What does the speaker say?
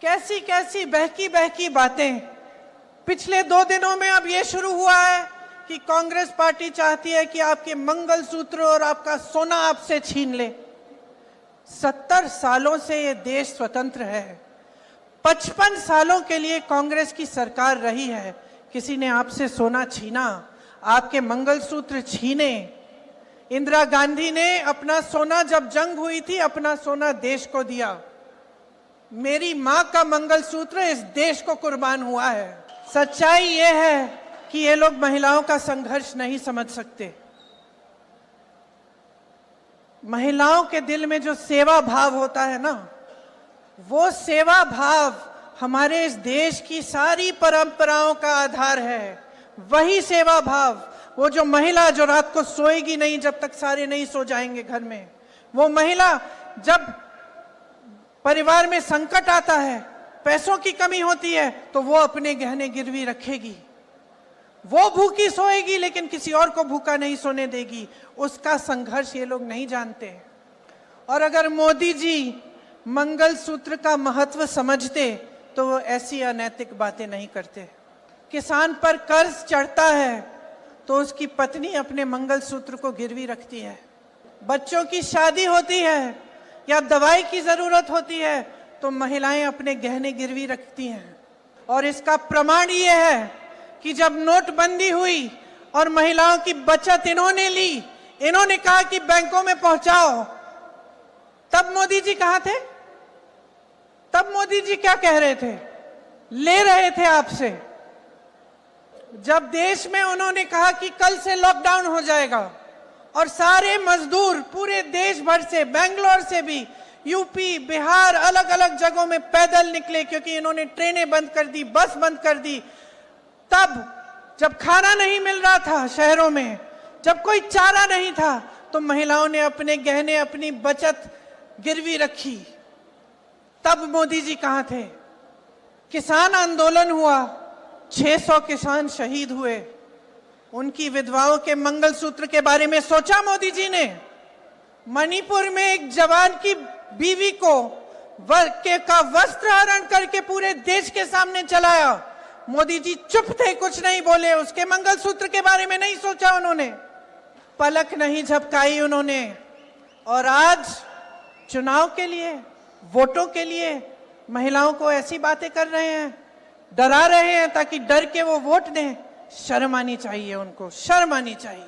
कैसी कैसी बहकी बहकी बातें। पिछले 2 दिनों में अब ये शुरू हुआ है कि कांग्रेस पार्टी चाहती है कि आपके मंगलसूत्र और आपका सोना आपसे छीन ले। 70 सालों से ये देश स्वतंत्र है। 55 सालों के लिए कांग्रेस की सरकार रही है। किसी ने आपसे सोना छीना, आपके मंगलसूत्र छीने? इंदिरा गांधी ने अपना सोना, जब जंग हुई थी, अपना सोना देश को दिया। मेरी मां का मंगलसूत्र इस देश को कुर्बान हुआ है। सच्चाई ये है कि ये लोग महिलाओं का संघर्ष नहीं समझ सकते। महिलाओं के दिल में जो सेवा भाव होता है ना, वो सेवा भाव हमारे इस देश की सारी परंपराओं का आधार है। वही सेवा भाव, वो जो महिला जो रात को सोएगी नहीं जब तक सारे नहीं सो जाएंगे घर में, वो महिला जब परिवार में संकट आता है, पैसों की कमी होती है, तो वो अपने गहने गिरवी रखेगी। वो भूखी सोएगी लेकिन किसी और को भूखा नहीं सोने देगी। उसका संघर्ष ये लोग नहीं जानते। और अगर मोदी जी मंगलसूत्र का महत्व समझते तो वो ऐसी अनैतिक बातें नहीं करते। किसान पर कर्ज चढ़ता है तो उसकी पत्नी अपने मंगलसूत्र को गिरवी रखती है। बच्चों की शादी होती है या दवाई की जरूरत होती है तो महिलाएं अपने गहने गिरवी रखती हैं। और इसका प्रमाण ये है कि जब नोटबंदी हुई और महिलाओं की बचत इन्होंने ली, इन्होंने कहा कि बैंकों में पहुंचाओ, तब मोदी जी कहां थे? तब मोदी जी क्या कह रहे थे? ले रहे थे आपसे। जब देश में उन्होंने कहा कि कल से लॉकडाउन हो जाएगा और सारे मजदूर पूरे देश भर से, बेंगलोर से भी, यूपी, बिहार, अलग अलग जगहों में पैदल निकले क्योंकि इन्होंने ट्रेनें बंद कर दी, बस बंद कर दी। तब जब खाना नहीं मिल रहा था शहरों में, जब कोई चारा नहीं था, तो महिलाओं ने अपने गहने, अपनी बचत गिरवी रखी। तब मोदी जी कहां थे? किसान आंदोलन हुआ, 600 किसान शहीद हुए। उनकी विधवाओं के मंगलसूत्र के बारे में सोचा मोदी जी ने? मणिपुर में एक जवान की बीवी को का वस्त्र हरण करके पूरे देश के सामने चलाया। मोदी जी चुप थे, कुछ नहीं बोले। उसके मंगलसूत्र के बारे में नहीं सोचा उन्होंने, पलक नहीं झपकाई उन्होंने। और आज चुनाव के लिए, वोटों के लिए महिलाओं को ऐसी बातें कर रहे हैं, डरा रहे हैं ताकि डर के वो वोट दें। शर्म आनी चाहिए उनको, शर्म आनी चाहिए।